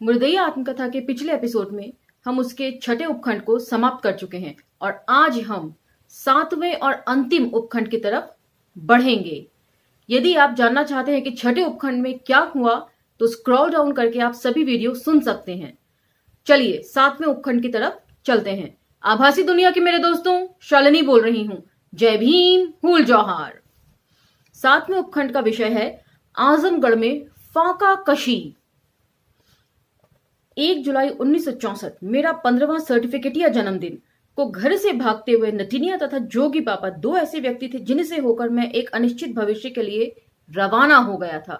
मुर्दैया आत्मकथा के पिछले एपिसोड में हम उसके छठे उपखंड को समाप्त कर चुके हैं और आज हम सातवें और अंतिम उपखंड की तरफ बढ़ेंगे। यदि आप जानना चाहते हैं कि छठे उपखंड में क्या हुआ तो स्क्रॉल डाउन करके आप सभी वीडियो सुन सकते हैं। चलिए सातवें उपखंड की तरफ चलते हैं। आभासी दुनिया के मेरे दोस्तों, शालिनी बोल रही हूं। जय भीम, हुल जौहार। सातवें उपखंड का विषय है आजमगढ़ में फाका कशी। 1 जुलाई 1964 मेरा 15वां सर्टिफिकेटिया जन्मदिन को घर से भागते हुए नटिनिया तथा जोगी पापा दो ऐसे व्यक्ति थे जिनसे होकर मैं एक अनिश्चित भविष्य के लिए रवाना हो गया था।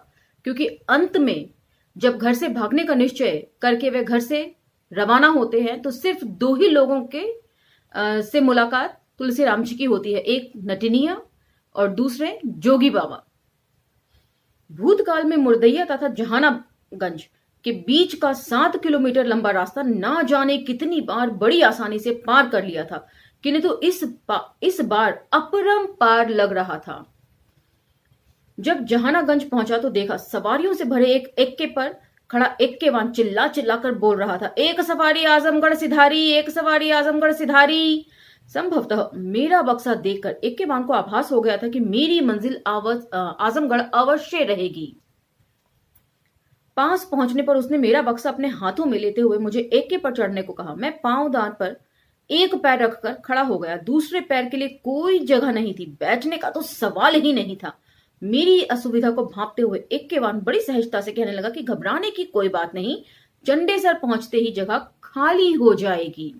क्योंकि अंत में जब घर से भागने का निश्चय करके वे घर से रवाना होते हैं तो सिर्फ दो ही लोगों के से मुलाकात तुलसीराम जी की होती है, एक नटिनिया और दूसरे जोगी बाबा। भूतकाल में मुर्दैया तथा जहानागंज के बीच का 7 किलोमीटर लंबा रास्ता ना जाने कितनी बार बड़ी आसानी से पार कर लिया था, किंतु इस बार अपरंपार लग रहा था। जब जहानागंज पहुंचा तो देखा सवारियों से भरे एक एक्के पर खड़ा एक्केवान चिल्ला चिल्लाकर बोल रहा था, एक सवारी आजमगढ़ सिधारी, एक सवारी आजमगढ़ सिधारी। संभवतः मेरा बक्सा देखकर एक्केवान को आभास हो गया था कि मेरी मंजिल आजमगढ़ अवश्य रहेगी। पास पहुंचने पर उसने मेरा बक्सा अपने हाथों में लेते हुए मुझे एक्के पर चढ़ने को कहा। मैं पांवदान पर एक पैर रखकर खड़ा हो गया। दूसरे पैर के लिए कोई जगह नहीं थी, बैठने का तो सवाल ही नहीं था। मेरी असुविधा को भांपते हुए एक्केवान बड़ी सहजता से कहने लगा कि घबराने की कोई बात नहीं, चंडेसर पहुंचते ही जगह खाली हो जाएगी।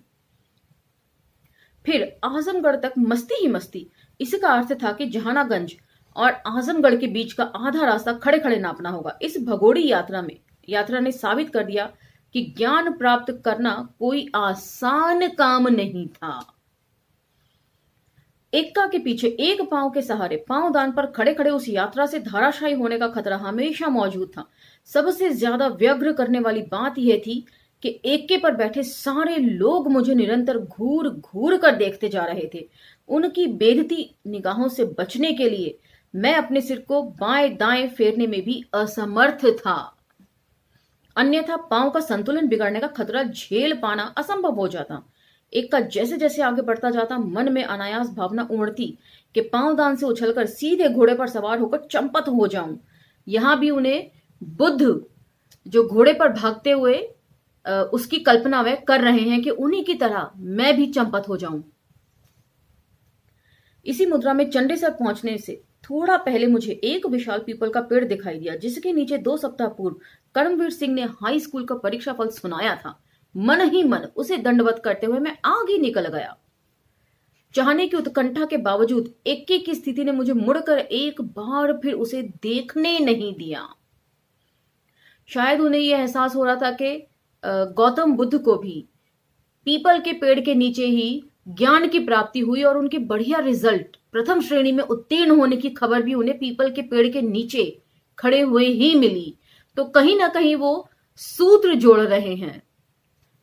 फिर आजमगढ़ तक मस्ती ही मस्ती। इसका अर्थ था कि जहानागंज और आजमगढ़ के बीच का आधा रास्ता खड़े खड़े नापना होगा। इस भगोड़ी यात्रा ने साबित कर दिया कि ज्ञान प्राप्त करना कोई आसान काम नहीं था। एक्का के पीछे एक पांव के सहारे पांवदान पर खड़े खड़े उस यात्रा से धाराशायी होने का खतरा हमेशा मौजूद था। सबसे ज्यादा व्यग्र करने वाली बात यह थी कि एक्के पर बैठे सारे लोग मुझे निरंतर घूर घूर कर देखते जा रहे थे। उनकी बेधती निगाहों से बचने के लिए मैं अपने सिर को बाएं दाएं फेरने में भी असमर्थ था, अन्यथा पांव का संतुलन बिगड़ने का खतरा झेल पाना असंभव हो जाता। एक्का जैसे जैसे आगे बढ़ता जाता मन में अनायास भावना उमड़ती कि पांवदान से उछलकर सीधे घोड़े पर सवार होकर चंपत हो जाऊं। यहां भी उन्हें बुद्ध जो घोड़े पर भागते हुए उसकी कल्पना वे कर रहे हैं कि उन्हीं की तरह मैं भी चंपत हो जाऊं। इसी मुद्रा में चंडेसर पहुंचने से थोड़ा पहले मुझे एक विशाल पीपल का पेड़ दिखाई दिया, जिसके नीचे 2 सप्ताह पूर्व कर्मवीर सिंह ने हाई स्कूल का परीक्षा फल सुनाया था। मन ही मन उसे दंडवत करते हुए मैं आगे निकल गया। चाहने की उत्कंठा के बावजूद एक्के की स्थिति ने मुझे मुड़कर एक बार फिर उसे देखने नहीं दिया। शायद उन्हें यह एहसास हो रहा था कि गौतम बुद्ध को भी पीपल के पेड़ के नीचे ही ज्ञान की प्राप्ति हुई और उनके बढ़िया रिजल्ट, प्रथम श्रेणी में उत्तीर्ण होने की खबर भी उन्हें पीपल के पेड़ के नीचे खड़े हुए ही मिली। तो कहीं ना कहीं वो सूत्र जोड़ रहे हैं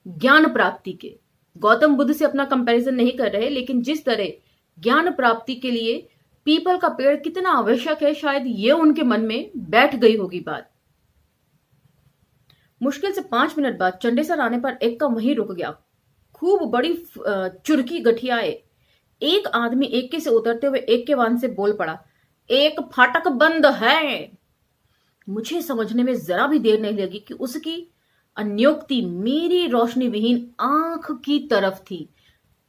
ज्ञान प्राप्ति के। गौतम बुद्ध से अपना कंपैरिजन नहीं कर रहे, लेकिन जिस तरह ज्ञान प्राप्ति के लिए पीपल का पेड़ कितना आवश्यक है, शायद ये उनके मन में बैठ गई होगी बात। मुश्किल से 5 मिनट बाद चंडेसर आने पर एक्का वहीं रुक गया। खूब बड़ी चुरकी गठियाए एक आदमी एक्के से उतरते हुए एक्केवान से बोल पड़ा, एक फाटक बंद है। मुझे समझने में जरा भी देर नहीं लगी कि उसकी अन्योक्ति मेरी रोशनी विहीन आंख की तरफ थी।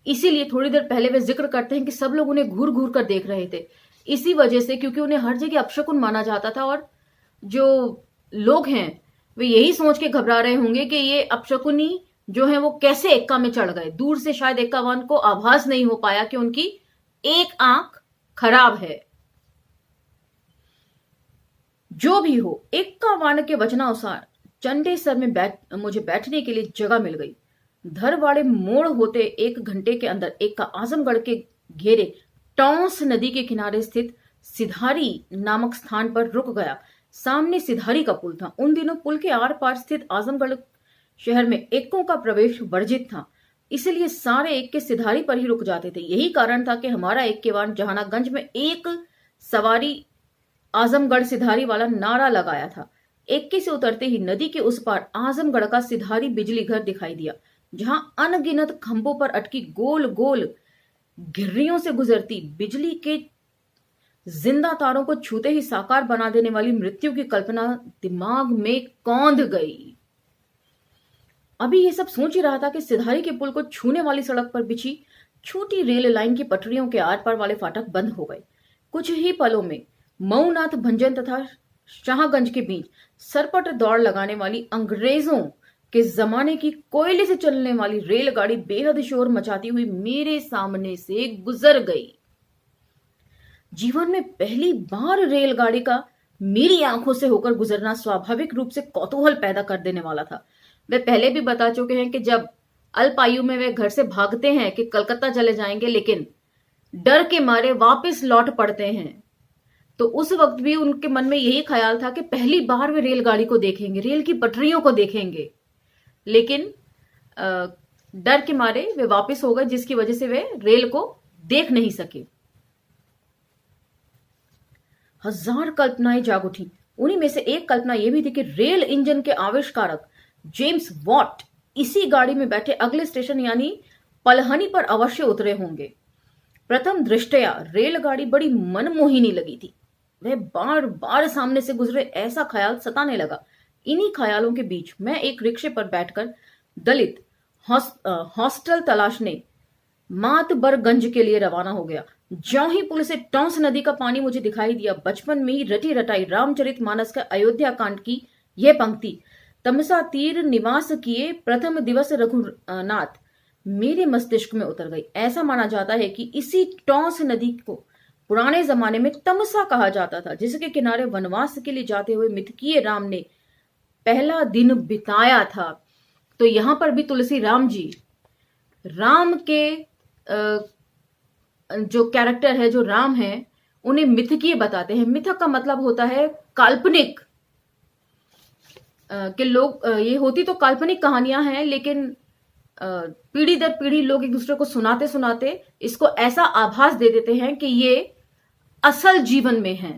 इसीलिए थोड़ी देर पहले वे जिक्र करते हैं कि सब लोग उन्हें घूर घूर कर देख रहे थे, इसी वजह से क्योंकि उन्हें हर जगह अपशकुन माना जाता था और जो लोग हैं वे यही सोच के घबरा रहे होंगे कि ये अपशकुनी जो है वो कैसे एक्का में चढ़ गए। दूर से शायद एक्कावान को आभास नहीं हो पाया कि उनकी एक आंख खराब है। जो भी हो, एक्कावान के वचनानुसार चंडेसर में मुझे बैठने के लिए जगह मिल गई। धरवाड़े मोड़ होते 1 घंटे के अंदर एक्का आजमगढ़ के घेरे टॉन्स नदी के किनारे स्थित सिधारी नामक स्थान पर रुक गया। सामने सिधारी का पुल था। उन दिनों पुल के आर पार स्थित आजमगढ़ शहर में एक्कों का प्रवेश वर्जित था, इसलिए सारे एक्के सिधारी पर ही रुक जाते थे। यही कारण था कि हमारा एक्केवान जहानागंज में एक सवारी आजमगढ़ सिधारी वाला नारा लगाया था। एक्के से उतरते ही नदी के उस पार आजमगढ़ का सिधारी बिजली घर दिखाई दिया, जहां अनगिनत खंभों पर अटकी गोल गोल घिर्रियों से गुजरती बिजली के जिंदा तारों को छूते ही साकार बना देने वाली मृत्यु की कल्पना दिमाग में कौंध गई। अभी ये सब सोच ही रहा था कि सिधारी के पुल को छूने वाली सड़क पर बिछी छोटी रेल लाइन की पटरियों के आर पार वाले फाटक बंद हो गए। कुछ ही पलों में मऊनाथ भंजन तथा शाहगंज के बीच सरपट दौड़ लगाने वाली अंग्रेजों के जमाने की कोयले से चलने वाली रेलगाड़ी बेहद शोर मचाती हुई मेरे सामने से गुजर गई। जीवन में पहली बार रेलगाड़ी का मेरी आंखों से होकर गुजरना स्वाभाविक रूप से कौतूहल पैदा कर देने वाला था। वे पहले भी बता चुके हैं कि जब अल्पायु में वे घर से भागते हैं कि कलकत्ता चले जाएंगे, लेकिन डर के मारे वापस लौट पड़ते हैं। तो उस वक्त भी उनके मन में यही ख्याल था कि पहली बार वे रेलगाड़ी को देखेंगे, रेल की पटरियों को देखेंगे, लेकिन डर के मारे वे वापस हो गए, जिसकी वजह से वे रेल को देख नहीं सके। हजार कल्पनाएं जाग उठी। उन्हीं में से एक कल्पना यह भी थी कि रेल इंजन के आविष्कारक जेम्स वॉट इसी गाड़ी में बैठे अगले स्टेशन यानी पलहनी पर अवश्य उतरे होंगे। प्रथम दृष्टया रेलगाड़ी बड़ी मनमोहिनी लगी थी। वह बार बार सामने से गुजरे ऐसा ख्याल सताने लगा। इन्हीं ख्यालों के बीच मैं एक रिक्शे पर बैठकर दलित हॉस्टल तलाशने मातबरगंज के लिए रवाना हो गया। ज्यों ही पुल से टॉन्स नदी का पानी मुझे दिखाई दिया, बचपन में ही रटी रटाई रामचरितमानस का अयोध्या कांड की यह पंक्ति, तमसा तीर निवास किए प्रथम दिवस रघुनाथ, मेरे मस्तिष्क में उतर गई। ऐसा माना जाता है कि इसी टॉन्स नदी को पुराने जमाने में तमसा कहा जाता था, जिसके किनारे वनवास के लिए जाते हुए मिथकीय राम ने पहला दिन बिताया था। तो यहां पर भी तुलसी राम जी राम के जो कैरेक्टर है, जो राम है, उन्हें मिथकीय बताते हैं। मिथक का मतलब होता है काल्पनिक, कि लोग ये होती तो काल्पनिक कहानियां हैं, लेकिन पीढ़ी दर पीढ़ी लोग एक दूसरे को सुनाते सुनाते इसको ऐसा आभास दे देते हैं कि ये असल जीवन में है,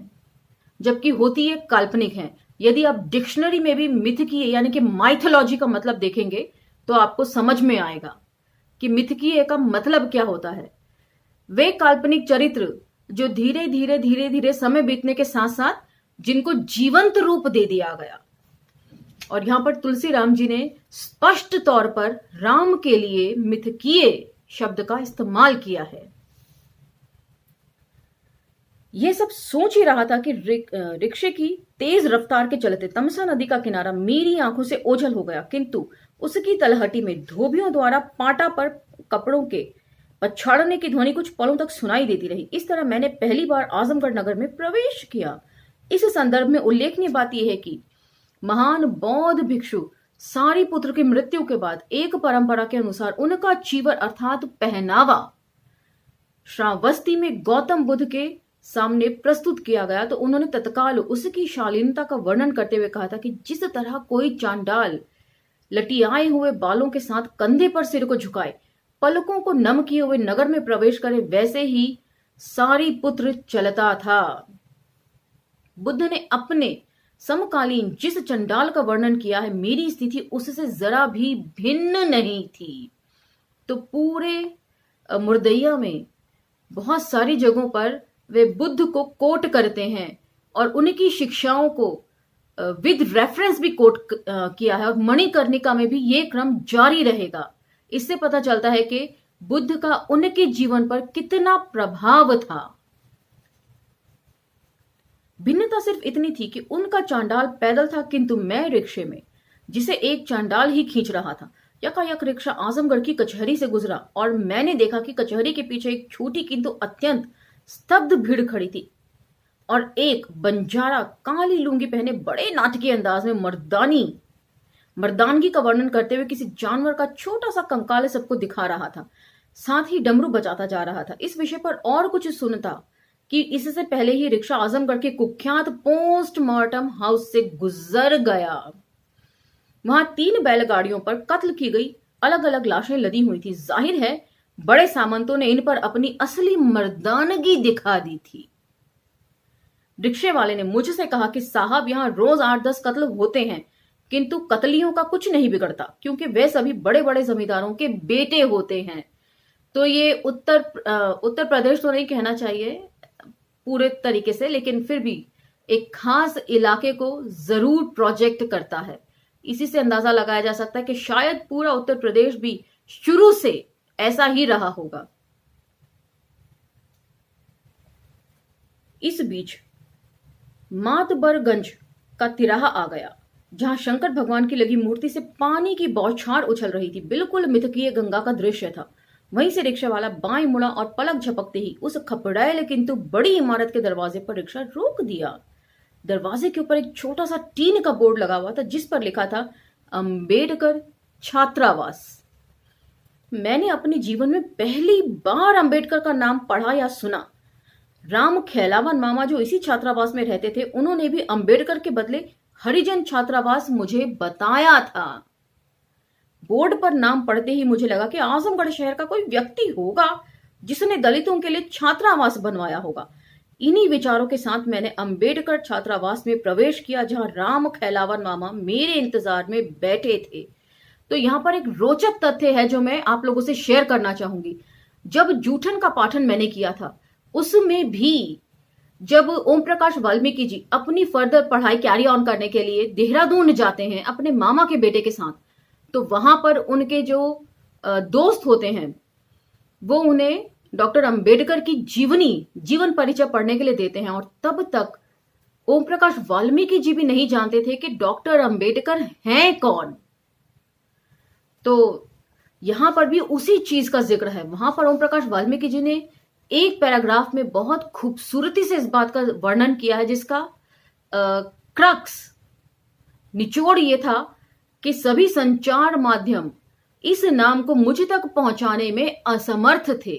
जबकि होती ये काल्पनिक है। यदि आप डिक्शनरी में भी मिथकीय यानी कि माइथोलॉजी का मतलब देखेंगे तो आपको समझ में आएगा कि मिथकीय का मतलब क्या होता है। वे काल्पनिक चरित्र जो धीरे धीरे धीरे धीरे समय बीतने के साथ साथ जिनको जीवंत रूप दे दिया गया। और यहां पर तुलसी राम जी ने स्पष्ट तौर पर राम के लिए मिथकीय शब्द का इस्तेमाल किया है। यह सब सोच ही रहा था कि रिक्शे की तेज रफ्तार के चलते तमसा नदी का किनारा मेरी आंखों से ओझल हो गया, किंतु उसकी तलहटी में धोबियों द्वारा पाटा पर कपड़ों के पछाड़ने की ध्वनि कुछ पलों तक सुनाई देती रही। इस तरह मैंने पहली बार आजमगढ़ नगर में प्रवेश किया। इस संदर्भ में उल्लेखनीय बात यह है कि महान बौद्ध भिक्षु सारिपुत्र की मृत्यु के बाद एक परंपरा के अनुसार उनका चीवर अर्थात पहनावा श्रावस्ती में गौतम बुद्ध के सामने प्रस्तुत किया गया, तो उन्होंने तत्काल उसकी शालीनता का वर्णन करते हुए कहा था कि जिस तरह कोई चांडाल लटियाए हुए बालों के साथ कंधे पर सिर को झुकाए पलकों को नम किए हुए नगर में प्रवेश करे, वैसे ही सारिपुत्र चलता था। बुद्ध ने अपने समकालीन जिस चंडाल का वर्णन किया है, मेरी स्थिति उससे जरा भी भिन्न नहीं थी। तो पूरे मुर्दैया में बहुत सारी जगहों पर वे बुद्ध को कोट करते हैं और उनकी शिक्षाओं को विद रेफरेंस भी कोट किया है, और मणिकर्णिका में भी ये क्रम जारी रहेगा। इससे पता चलता है कि बुद्ध का उनके जीवन पर कितना प्रभाव था। भिन्नता सिर्फ इतनी थी कि उनका चांडाल पैदल था, किंतु मैं रिक्शे में, जिसे एक चांडाल ही खींच रहा था। यकायक रिक्शा आजमगढ़ की कचहरी से गुजरा और मैंने देखा कि कचहरी के पीछे एक छोटी किंतु अत्यंत स्तब्ध भीड़ खड़ी थी और एक बंजारा काली लुंगी पहने बड़े नाटकीय अंदाज में मर्दानगी का वर्णन करते हुए किसी जानवर का छोटा सा कंकाल सबको दिखा रहा था, साथ ही डमरू बजाता जा रहा था। इस विषय पर और कुछ सुनता कि इससे पहले ही रिक्शा आजमगढ़ के कुख्यात पोस्टमार्टम हाउस से गुजर गया। वहां 3 बैलगाड़ियों पर कत्ल की गई अलग अलग लाशें लदी हुई थी। जाहिर है बड़े सामंतों ने इन पर अपनी असली मर्दानगी दिखा दी थी। रिक्शे वाले ने मुझसे कहा कि साहब यहाँ रोज 8-10 कत्ल होते हैं, किंतु कतलियों का कुछ नहीं बिगड़ता क्योंकि वे सभी बड़े बड़े जमींदारों के बेटे होते हैं। तो ये उत्तर प्रदेश तो नहीं कहना चाहिए पूरे तरीके से, लेकिन फिर भी एक खास इलाके को जरूर प्रोजेक्ट करता है। इसी से अंदाजा लगाया जा सकता है कि शायद पूरा उत्तर प्रदेश भी शुरू से ऐसा ही रहा होगा। इस बीच मातबरगंज का तिराहा आ गया, जहां शंकर भगवान की लगी मूर्ति से पानी की बौछार उछल रही थी। बिल्कुल मिथकीय गंगा का दृश्य था। वहीं से रिक्शा वाला बाएं मुड़ा और पलक झपकते ही उस खपड़ैल किंतु बड़ी इमारत के दरवाजे पर रिक्शा रोक दिया। दरवाजे के ऊपर एक छोटा सा टीन का बोर्ड लगा हुआ था जिस पर लिखा था अंबेडकर छात्रावास। मैंने अपने जीवन में पहली बार अंबेडकर का नाम पढ़ा या सुना। राम खेलावन मामा जो इसी छात्रावास में रहते थे, उन्होंने भी अंबेडकर के बदले हरिजन छात्रावास मुझे बताया था। बोर्ड पर नाम पढ़ते ही मुझे लगा कि आजमगढ़ शहर का कोई व्यक्ति होगा जिसने दलितों के लिए छात्रावास बनवाया होगा। इन्हीं विचारों के साथ मैंने अंबेडकर छात्रावास में प्रवेश किया, जहां राम खेलावन मामा मेरे इंतजार में बैठे थे। तो यहां पर एक रोचक तथ्य है जो मैं आप लोगों से शेयर करना चाहूंगी। जब जूठन का पाठन मैंने किया था, उसमें भी जब ओम प्रकाश वाल्मीकि जी अपनी फर्दर पढ़ाई कैरी ऑन करने के लिए देहरादून जाते हैं अपने मामा के बेटे के साथ, तो वहां पर उनके जो दोस्त होते हैं वो उन्हें डॉक्टर अंबेडकर की जीवन परिचय पढ़ने के लिए देते हैं। और तब तक ओम प्रकाश वाल्मीकि जी भी नहीं जानते थे कि डॉक्टर अंबेडकर हैं कौन। तो यहां पर भी उसी चीज का जिक्र है। वहां पर ओम प्रकाश वाल्मीकि जी ने एक पैराग्राफ में बहुत खूबसूरती से इस बात का वर्णन किया है, जिसका क्रक्स निचोड़ ये था कि सभी संचार माध्यम इस नाम को मुझ तक पहुंचाने में असमर्थ थे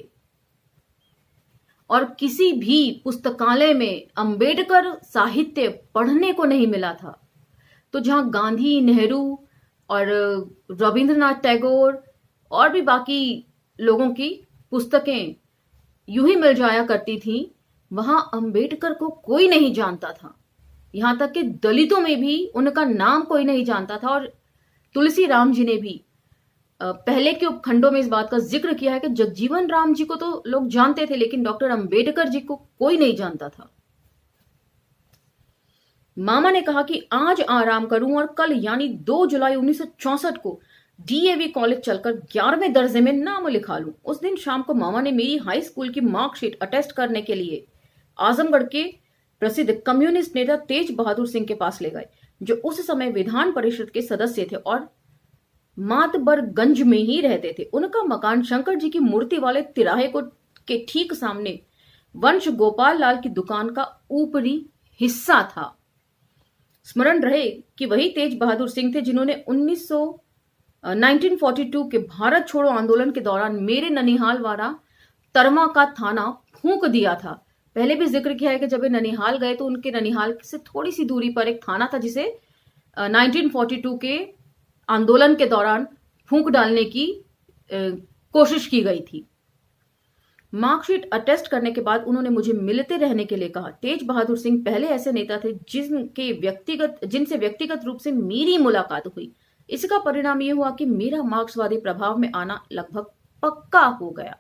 और किसी भी पुस्तकालय में अंबेडकर साहित्य पढ़ने को नहीं मिला था। तो जहां गांधी, नेहरू और रविंद्रनाथ टैगोर और भी बाकी लोगों की पुस्तकें यूं ही मिल जाया करती थी, वहां अंबेडकर को कोई नहीं जानता था। यहां तक कि दलितों में भी उनका नाम कोई नहीं जानता था। और तुलसी राम जी ने भी पहले के उपखंडों में इस बात का जिक्र किया है कि जगजीवन राम जी को तो लोग जानते थे, लेकिन डॉक्टर अंबेडकर जी को कोई नहीं जानता था। मामा ने कहा कि आज आराम करूं और कल यानी 2 जुलाई 1964 को डीएवी कॉलेज चलकर 11वें दर्जे में नाम लिखा लूं। उस दिन शाम को मामा ने मेरी हाई स्कूल की मार्कशीट अटेस्ट करने के लिए आजमगढ़ के प्रसिद्ध कम्युनिस्ट नेता तेज बहादुर सिंह के पास ले गए, जो उस समय विधान परिषद के सदस्य थे और मातबरगंज में ही रहते थे। उनका मकान शंकर जी की मूर्ति वाले तिराहे के ठीक सामने वंश गोपाल लाल की दुकान का ऊपरी हिस्सा था। स्मरण रहे कि वही तेज बहादुर सिंह थे जिन्होंने 1942 के भारत छोड़ो आंदोलन के दौरान मेरे ननिहाल वाला तरमा का थाना फूंक दिया था। पहले भी जिक्र किया है कि जब वे ननिहाल गए तो उनके ननिहाल से थोड़ी सी दूरी पर एक थाना था जिसे 1942 के आंदोलन के दौरान फूंक डालने की कोशिश की गई थी। मार्कशीट अटेस्ट करने के बाद उन्होंने मुझे मिलते रहने के लिए कहा। तेज बहादुर सिंह पहले ऐसे नेता थे जिनसे व्यक्तिगत रूप से मेरी मुलाकात हुई। इसका परिणाम यह हुआ कि मेरा मार्क्सवादी प्रभाव में आना लगभग पक्का हो गया।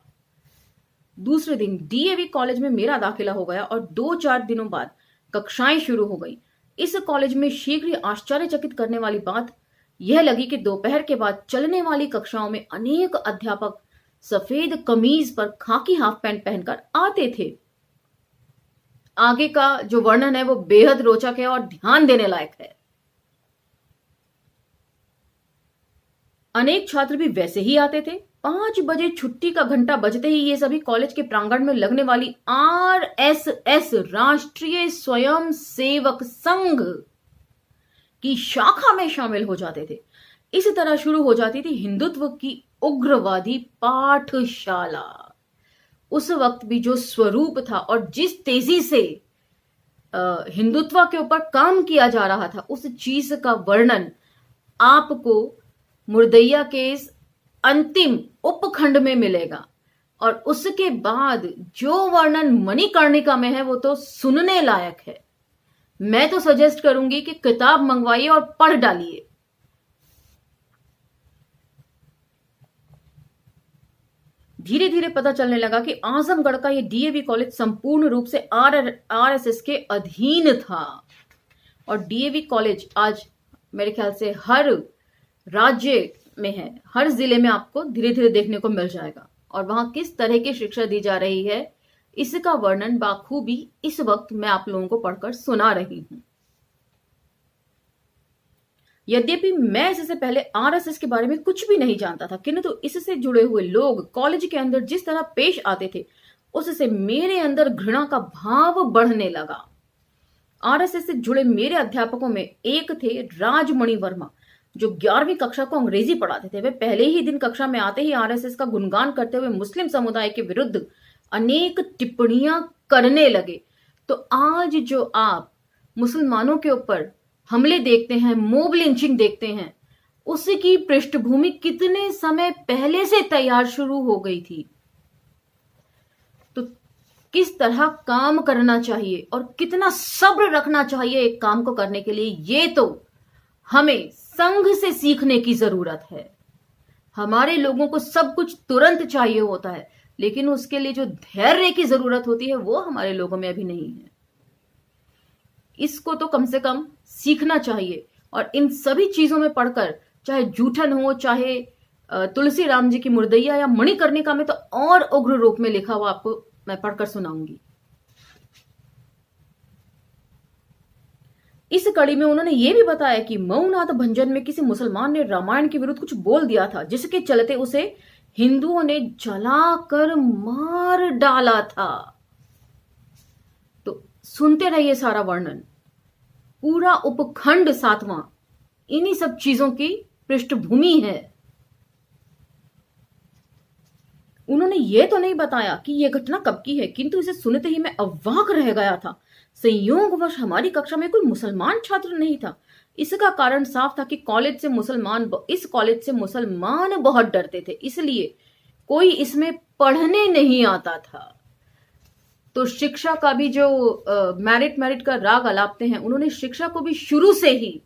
दूसरे दिन डीएवी कॉलेज में मेरा दाखिला हो गया और 2-4 दिनों बाद कक्षाएं शुरू हो गई। इस कॉलेज में शीघ्र ही आश्चर्यचकित करने वाली बात यह लगी कि दोपहर के बाद चलने वाली कक्षाओं में अनेक अध्यापक सफेद कमीज पर खाकी हाफ पैंट पहनकर आते थे। आगे का जो वर्णन है वो बेहद रोचक है और ध्यान देने लायक है। अनेक छात्र भी वैसे ही आते थे। 5 बजे छुट्टी का घंटा बजते ही ये सभी कॉलेज के प्रांगण में लगने वाली आरएसएस राष्ट्रीय स्वयं सेवक संघ की शाखा में शामिल हो जाते थे। इस तरह शुरू हो जाती थी हिंदुत्व की उग्रवादी पाठशाला। उस वक्त भी जो स्वरूप था और जिस तेजी से हिंदुत्व के ऊपर काम किया जा रहा था, उस चीज का वर्णन आपको मुर्दैया के इस अंतिम उपखंड में मिलेगा। और उसके बाद जो वर्णन मणिकर्णिका में है वो तो सुनने लायक है। मैं तो सजेस्ट करूंगी कि किताब मंगवाइए और पढ़ डालिए। धीरे धीरे पता चलने लगा कि आजमगढ़ का ये डीएवी कॉलेज संपूर्ण रूप से आरएसएस के अधीन था। और डीएवी कॉलेज आज मेरे ख्याल से हर राज्य में है, हर जिले में आपको धीरे धीरे देखने को मिल जाएगा। और वहां किस तरह की शिक्षा दी जा रही है, इसका वर्णन बाखूबी इस वक्त मैं आप लोगों को पढ़कर सुना रही हूं। यद्यपि मैं इससे पहले आरएसएस के बारे में कुछ भी नहीं जानता था, किंतु इससे जुड़े हुए लोग कॉलेज के अंदर जिस तरह पेश आते थे, उससे मेरे अंदर घृणा का भाव बढ़ने लगा। आरएसएस से जुड़े मेरे अध्यापकों में एक थे राजमणि वर्मा, जो 11वीं कक्षा को अंग्रेजी पढ़ाते थे। वे पहले ही दिन कक्षा में आते ही आरएसएस का गुणगान करते हुए मुस्लिम समुदाय के विरुद्ध अनेक टिप्पणियां करने लगे। तो आज जो आप मुसलमानों के ऊपर हमले देखते हैं, मोब लिंचिंग देखते हैं, उसकी पृष्ठभूमि कितने समय पहले से तैयार शुरू हो गई थी। तो किस तरह काम करना चाहिए और कितना सब्र रखना चाहिए एक काम को करने के लिए, ये तो हमें संघ से सीखने की जरूरत है। हमारे लोगों को सब कुछ तुरंत चाहिए होता है, लेकिन उसके लिए जो धैर्य की जरूरत होती है वो हमारे लोगों में अभी नहीं है। इसको तो कम से कम सीखना चाहिए। और इन सभी चीजों में पढ़कर, चाहे जूठन हो, चाहे तुलसी राम जी की मुर्दैया या मणिकर्णिका में तो और उग्र रूप में लिखा हुआ आपको मैं पढ़कर सुनाऊंगी। इस कड़ी में उन्होंने यह भी बताया कि मऊनाथ भंजन में किसी मुसलमान ने रामायण के विरुद्ध कुछ बोल दिया था, जिसके चलते उसे हिंदुओं ने जलाकर मार डाला था। तो सुनते रहिए सारा वर्णन। पूरा उपखंड 7वां इन्हीं सब चीजों की पृष्ठभूमि है। उन्होंने यह तो नहीं बताया कि यह घटना कब की है, किंतु इसे सुनते ही मैं अवाक रह गया था। संयोगवश हमारी कक्षा में कोई मुसलमान छात्र नहीं था। इसका कारण साफ था कि इस कॉलेज से मुसलमान बहुत डरते थे, इसलिए कोई इसमें पढ़ने नहीं आता था। तो शिक्षा का भी जो मेरिट का राग अलापते हैं, उन्होंने शिक्षा को भी शुरू से ही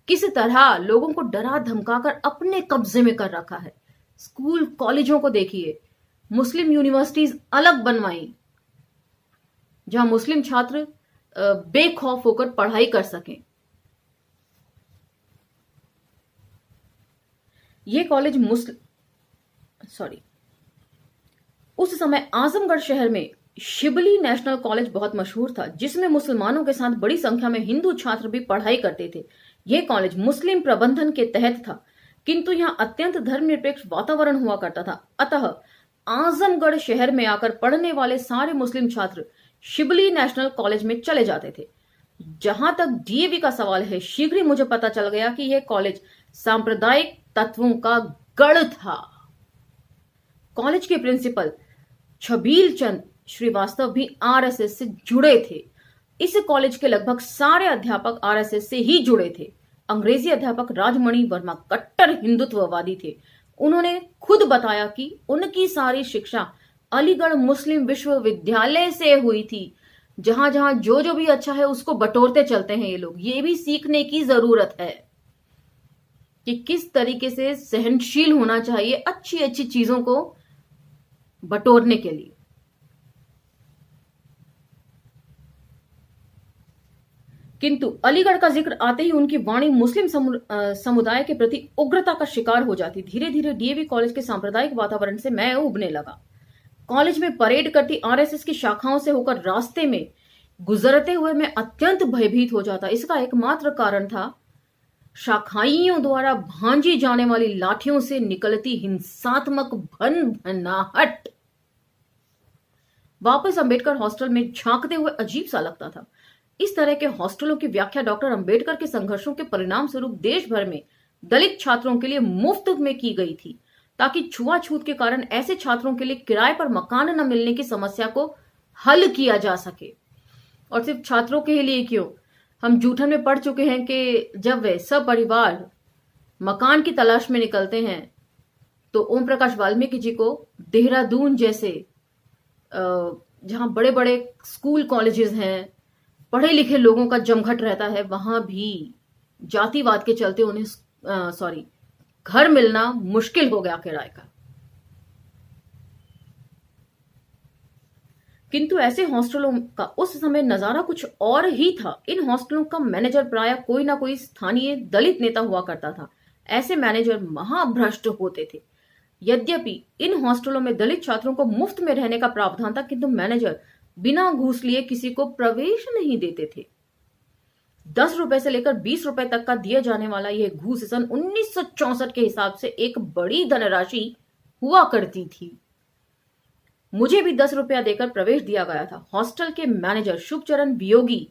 किस तरह लोगों को डरा धमकाकर अपने कब्जे में कर रखा है। स्कूल कॉलेजों को देखिए, मुस्लिम यूनिवर्सिटीज अलग बनवाई, जहां मुस्लिम छात्र बेखौफ होकर पढ़ाई कर सकें। यह कॉलेज उस समय आजमगढ़ शहर में शिबली नेशनल कॉलेज बहुत मशहूर था, जिसमें मुसलमानों के साथ बड़ी संख्या में हिंदू छात्र भी पढ़ाई करते थे। यह कॉलेज मुस्लिम प्रबंधन के तहत था, किंतु यहां अत्यंत धर्मनिरपेक्ष वातावरण हुआ करता था। अतः आजमगढ़ शहर में आकर पढ़ने वाले सारे मुस्लिम छात्र शिबली नेशनल कॉलेज में चले जाते थे। जहां तक डीएवी का सवाल है, शीघ्र ही मुझे पता चल गया कि यह कॉलेज सांप्रदायिक तत्वों का गढ़ था। कॉलेज के प्रिंसिपल छबील चंद श्रीवास्तव भी आरएसएस से जुड़े थे। इस कॉलेज के लगभग सारे अध्यापक आरएसएस से ही जुड़े थे। अंग्रेजी अध्यापक राजमणि वर्मा कट्टर हिंदुत्ववादी थे। उन्होंने खुद बताया कि उनकी सारी शिक्षा अलीगढ़ मुस्लिम विश्वविद्यालय से हुई थी। जहां जहां जो भी अच्छा है उसको बटोरते चलते हैं ये लोग। ये भी सीखने की जरूरत है कि किस तरीके से सहनशील होना चाहिए अच्छी अच्छी चीजों को बटोरने के लिए। किंतु अलीगढ़ का जिक्र आते ही उनकी वाणी मुस्लिम समुदाय के प्रति उग्रता का शिकार हो जाती। धीरे धीरे डीएवी कॉलेज के सांप्रदायिक वातावरण से मैं उबने लगा। कॉलेज में परेड करती आरएसएस की शाखाओं से होकर रास्ते में गुजरते हुए मैं अत्यंत भयभीत हो जाता। इसका एकमात्र कारण था शाखाइयों द्वारा भांजी जाने वाली लाठियों से निकलती हिंसात्मक भनभनाहट। वापस अंबेडकर हॉस्टल में झांकते हुए अजीब सा लगता था। इस तरह के हॉस्टलों की व्याख्या डॉक्टर अंबेडकर के संघर्षों के परिणाम स्वरूप देश भर में दलित छात्रों के लिए मुफ्त में की गई थी, ताकि छुआछूत के कारण ऐसे छात्रों के लिए किराए पर मकान न मिलने की समस्या को हल किया जा सके। और सिर्फ छात्रों के लिए क्यों, हम जूठन में पढ़ चुके हैं कि जब वे सब परिवार मकान की तलाश में निकलते हैं तो ओम प्रकाश वाल्मीकि जी को देहरादून जैसे जहां बड़े बड़े स्कूल कॉलेजेस हैं, पढ़े लिखे लोगों का जमघट रहता है, वहां भी जातिवाद के चलते उन्हें घर मिलना मुश्किल हो गया किराए का। किंतु ऐसे हॉस्टलों का उस समय नजारा कुछ और ही था। इन हॉस्टलों का मैनेजर प्राय कोई ना कोई स्थानीय दलित नेता हुआ करता था। ऐसे मैनेजर महाभ्रष्ट होते थे। यद्यपि इन हॉस्टलों में दलित छात्रों को मुफ्त में रहने का प्रावधान था, किंतु मैनेजर बिना घूस लिए किसी को प्रवेश नहीं देते थे। 10 रुपए से लेकर 20 रुपए तक का दिया जाने वाला यह घूस सन 1964 के हिसाब से एक बड़ी धनराशि हुआ करती थी। मुझे भी 10 रुपया देकर प्रवेश दिया गया था। हॉस्टल के मैनेजर शुभचरण वियोगी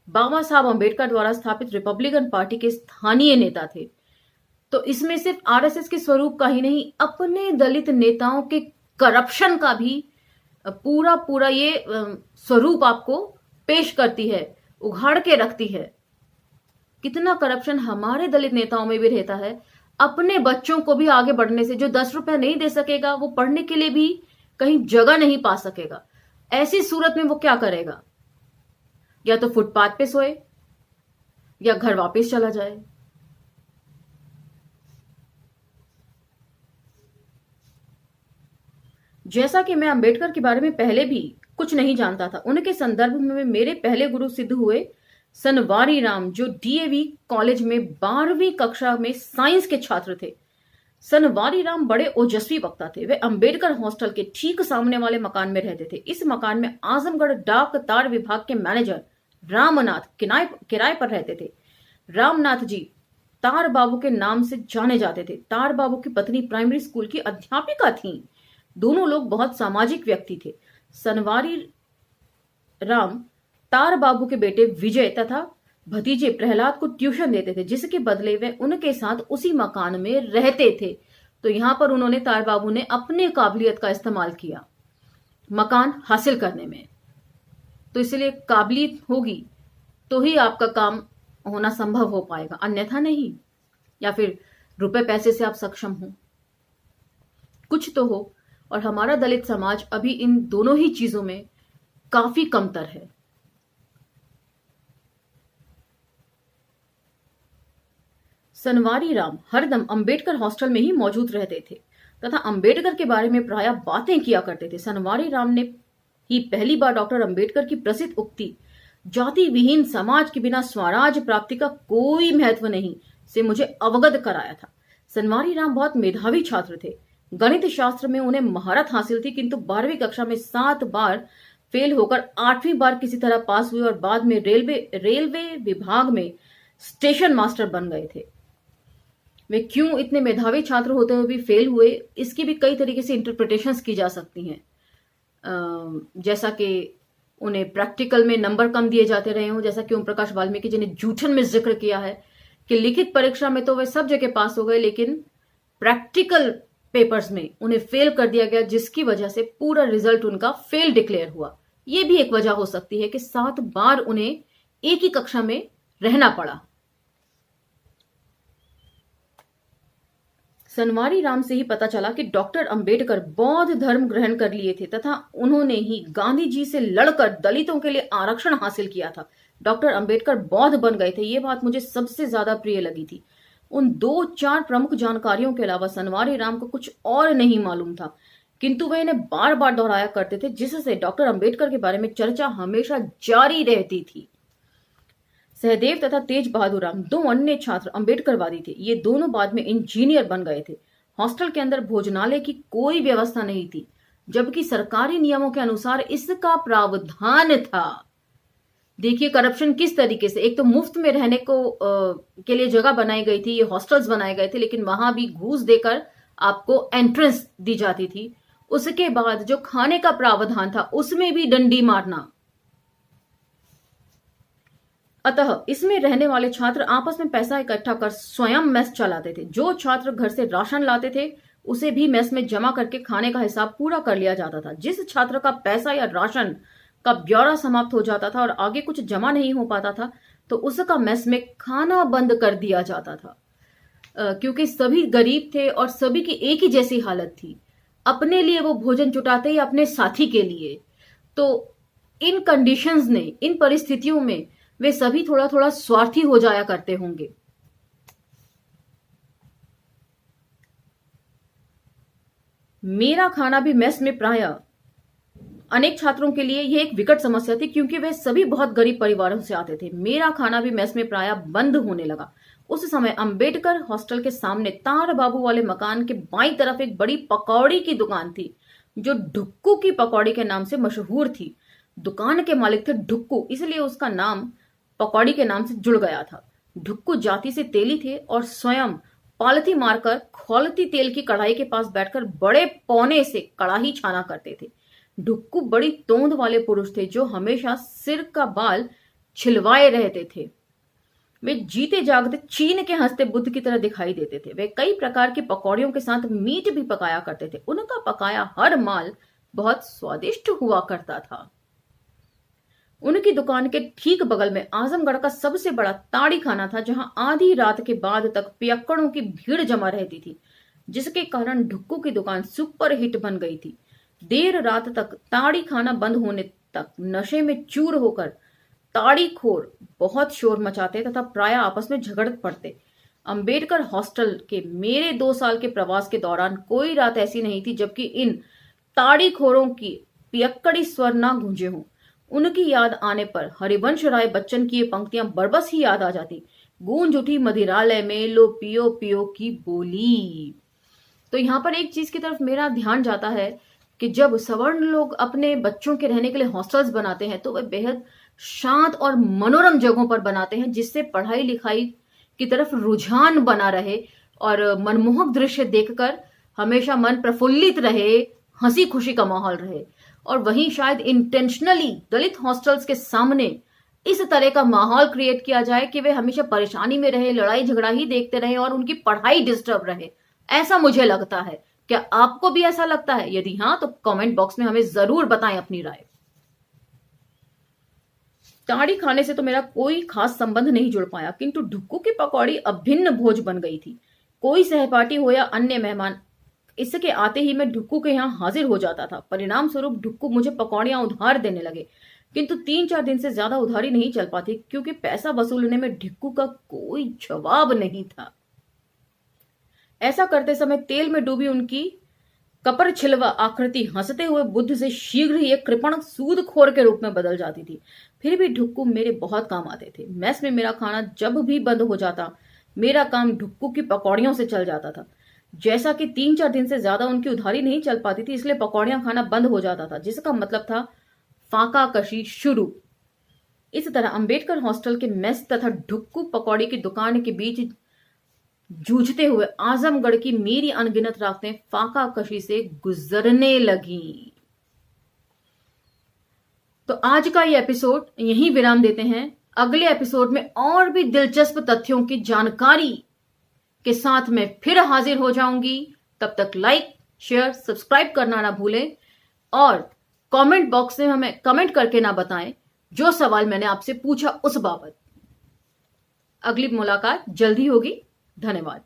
बाबा साहब अंबेडकर द्वारा स्थापित रिपब्लिकन पार्टी के स्थानीय नेता थे। तो इसमें सिर्फ आरएसएस के स्वरूप का ही नहीं, अपने दलित नेताओं के करप्शन का भी पूरा पूरा ये स्वरूप आपको पेश करती है, उघाड़ के रखती है। कितना करप्शन हमारे दलित नेताओं में भी रहता है। अपने बच्चों को भी आगे बढ़ने से, जो 10 रुपया नहीं दे सकेगा वो पढ़ने के लिए भी कहीं जगह नहीं पा सकेगा। ऐसी सूरत में वो क्या करेगा? या तो फुटपाथ पे सोए या घर वापस चला जाए। जैसा कि मैं अंबेडकर के बारे में पहले भी कुछ नहीं जानता था, उनके संदर्भ में मेरे पहले गुरु सिद्ध हुए सनवारी राम, जो डीएवी कॉलेज में 12वीं कक्षा में साइंस के छात्र थे। सनवारी राम बड़े ओजस्वी वक्ता थे। वे अंबेडकर हॉस्टल के ठीक सामने वाले मकान में रहते थे। इस मकान में आजमगढ़ डाक तार विभाग के मैनेजर रामनाथ किराए पर रहते थे। रामनाथ जी तार बाबू के नाम से जाने जाते थे। तार बाबू की पत्नी प्राइमरी स्कूल की अध्यापिका थीं। दोनों लोग बहुत सामाजिक व्यक्ति थे। सनवारी राम तार बाबू के बेटे विजय तथा भतीजे प्रहलाद को ट्यूशन देते थे, जिसके बदले वे उनके साथ उसी मकान में रहते थे। तो यहां पर उन्होंने तार बाबू ने अपने काबिलियत का इस्तेमाल किया मकान हासिल करने में। तो इसलिए काबिलियत होगी तो ही आपका काम होना संभव हो पाएगा, अन्यथा नहीं। या फिर रुपए पैसे से आप सक्षम हो, कुछ तो हो। और हमारा दलित समाज अभी इन दोनों ही चीजों में काफी कमतर है। सनवारी राम हरदम अंबेडकर हॉस्टल में ही मौजूद रहते थे तथा अंबेडकर के बारे में प्रायः बातें किया करते थे। सनवारी राम ने ही पहली बार डॉक्टर अंबेडकर की प्रसिद्ध उक्ति जाति विहीन समाज के बिना स्वराज प्राप्ति का कोई महत्व नहीं से मुझे अवगत कराया था। सनवारी राम बहुत मेधावी छात्र थे। गणित शास्त्र में उन्हें महारत हासिल थी, किंतु 12वीं कक्षा में 7 बार फेल होकर 8वीं बार किसी तरह पास हुए और बाद में रेलवे विभाग में स्टेशन मास्टर बन गए थे। वे क्यों इतने मेधावी छात्र होते हुए भी फेल हुए, इसकी भी कई तरीके से इंटरप्रिटेशंस की जा सकती हैं। जैसा कि उन्हें प्रैक्टिकल में नंबर कम दिए जाते रहे हों, जैसा कि ओम प्रकाश वाल्मीकि जी ने जूठन में जिक्र किया है कि लिखित परीक्षा में तो वे सब जगह पास हो गए, लेकिन प्रैक्टिकल पेपर्स में उन्हें फेल कर दिया गया, जिसकी वजह से पूरा रिजल्ट उनका फेल डिक्लेयर हुआ। यह भी एक वजह हो सकती है कि 7 बार उन्हें एक ही कक्षा में रहना पड़ा। सनवारी राम से ही पता चला कि डॉक्टर अंबेडकर बौद्ध धर्म ग्रहण कर लिए थे तथा उन्होंने ही गांधी जी से लड़कर दलितों के लिए आरक्षण हासिल किया था। डॉक्टर अंबेडकर बौद्ध बन गए थे, ये बात मुझे सबसे ज्यादा प्रिय लगी थी। उन 2-4 प्रमुख जानकारियों के अलावा सनवारी राम को कुछ और नहीं मालूम था, किंतु वे इन्हें बार बार दोहराया करते थे, जिससे डॉक्टर अंबेडकर के बारे में चर्चा हमेशा जारी रहती थी। सहदेव तथा तेज बहादुर राम 2 अन्य छात्र अंबेडकरवादी थे। ये दोनों बाद में इंजीनियर बन गए थे। हॉस्टल के अंदर भोजनालय की कोई व्यवस्था नहीं थी, जबकि सरकारी नियमों के अनुसार इसका प्रावधान था। देखिए करप्शन किस तरीके से, एक तो मुफ्त में रहने के लिए जगह बनाई गई थी, ये हॉस्टल्स बनाए गए थे, लेकिन वहां भी घूस देकर आपको एंट्रेंस दी जाती थी। उसके बाद जो खाने का प्रावधान था उसमें भी डंडी मारना। अतः इसमें रहने वाले छात्र आपस में पैसा इकट्ठा कर स्वयं मेस चलाते थे। जो छात्र घर से राशन लाते थे उसे भी मेस में जमा करके खाने का हिसाब पूरा कर लिया जाता था। जिस छात्र का पैसा या राशन का ब्यौरा समाप्त हो जाता था और आगे कुछ जमा नहीं हो पाता था तो उसका मेस में खाना बंद कर दिया जाता था, क्योंकि सभी गरीब थे और सभी की एक ही जैसी हालत थी। अपने लिए वो भोजन जुटाते या अपने साथी के लिए। तो इन कंडीशंस ने, इन परिस्थितियों में वे सभी थोड़ा थोड़ा स्वार्थी हो जाया करते होंगे। मेरा खाना भी मेस में प्रायः अनेक छात्रों के लिए यह एक विकट समस्या थी, क्योंकि वे सभी बहुत गरीब परिवारों से आते थे। मेरा खाना भी मेस में प्रायः बंद होने लगा। उस समय अंबेडकर हॉस्टल के सामने तार बाबू वाले मकान के बाईं तरफ एक बड़ी पकौड़ी की दुकान थी, जो ढुक्कू की पकौड़ी के नाम से मशहूर थी। दुकान के मालिक थे ढुक्कू, इसलिए उसका नाम पकौड़ी के नाम से जुड़ गया था। ढुक्कू जाति से तेली थे और स्वयं पालथी मारकर खौलती तेल की कढ़ाई के पास बैठकर बड़े पौने से कड़ाही छाना करते थे। ढुक्कू बड़ी तोंद वाले पुरुष थे, जो हमेशा सिर का बाल छिलवाए रहते थे। वे जीते जागते चीन के हंसते बुद्ध की तरह दिखाई देते थे। वे कई प्रकार की पकौड़ियों के साथ मीट भी पकाया करते थे। उनका पकाया हर माल बहुत स्वादिष्ट हुआ करता था। उनकी दुकान के ठीक बगल में आजमगढ़ का सबसे बड़ा ताड़ी खाना था, जहां आधी रात के बाद तक पियक्कड़ों की भीड़ जमा रहती थी, जिसके कारण ढुक्कू की दुकान सुपर हिट बन गई थी। देर रात तक ताड़ी खाना बंद होने तक नशे में चूर होकर ताड़ी खोर बहुत शोर मचाते तथा प्राय आपस में झगड़ पड़ते। अंबेडकर हॉस्टल के मेरे 2 साल के प्रवास के दौरान कोई रात ऐसी नहीं थी जबकि इन ताड़ी खोरों की पियक्कड़ी स्वर ना गूंजे हों। उनकी याद आने पर हरिवंश राय बच्चन की ये पंक्तियां बरबस ही याद आ जाती। गूंज उठी मदिरालय में लो पियो पियो की बोली। तो यहाँ पर एक चीज की तरफ मेरा ध्यान जाता है कि जब सवर्ण लोग अपने बच्चों के रहने के लिए हॉस्टल्स बनाते हैं तो वे बेहद शांत और मनोरम जगहों पर बनाते हैं, जिससे पढ़ाई लिखाई की तरफ रुझान बना रहे और मनमोहक दृश्य देखकर हमेशा मन प्रफुल्लित रहे, हंसी खुशी का माहौल रहे। और वहीं शायद इंटेंशनली दलित हॉस्टल्स के सामने इस तरह का माहौल क्रिएट किया जाए कि वे हमेशा परेशानी में रहे, लड़ाई झगड़ा ही देखते रहे और उनकी पढ़ाई डिस्टर्ब रहे। ऐसा मुझे लगता है। क्या आपको भी ऐसा लगता है? यदि हाँ, तो कमेंट बॉक्स में हमें जरूर बताएं अपनी राय। ताड़ी खाने से तो मेरा कोई खास संबंध नहीं जुड़ पाया, किंतु ढुक्कू की पकौड़ी अभिन्न भोज बन गई थी। कोई सहपाठी हो या अन्य मेहमान, इसके आते ही मैं ढुक्कू के यहाँ हाजिर हो जाता था। परिणाम स्वरूप ढुक्कू मुझे पकौड़ियां उधार देने लगे, किंतु 3-4 दिन से ज्यादा उधारी नहीं चल पाती, क्योंकि पैसा वसूलने में ढुक्कू का कोई जवाब नहीं था। ऐसा करते समय तेल में डूबी उनकी कपर छिलवा आकृति हंसते हुए बुद्ध से शीघ्र ही एक कृपण सूदखोर के रूप में बदल जाती थी। फिर भी ढुक्कू मेरे बहुत काम आते थे। मेस में मेरा खाना जब भी बंद हो जाता, मेरा काम ढुक्कू की पकौड़ियों से चल जाता था। जैसा कि 3-4 दिन से ज्यादा उनकी उधारी नहीं चल पाती थी, इसलिए पकौड़ियां खाना बंद हो जाता था, जिसका मतलब था फाका कशी शुरू। इस तरह अंबेडकर हॉस्टल के मेस तथा ढुक्कू पकौड़ी की दुकान के बीच जूझते हुए आजमगढ़ की मेरी अनगिनत रातें फाका कशी से गुजरने लगी। तो आज का ये एपिसोड यहीं विराम देते हैं। अगले एपिसोड में और भी दिलचस्प तथ्यों की जानकारी के साथ मैं फिर हाजिर हो जाऊंगी। तब तक लाइक, शेयर, सब्सक्राइब करना ना भूलें और कमेंट बॉक्स में हमें कमेंट करके ना बताएं जो सवाल मैंने आपसे पूछा उस बाबत। अगली मुलाकात जल्दी होगी। धन्यवाद।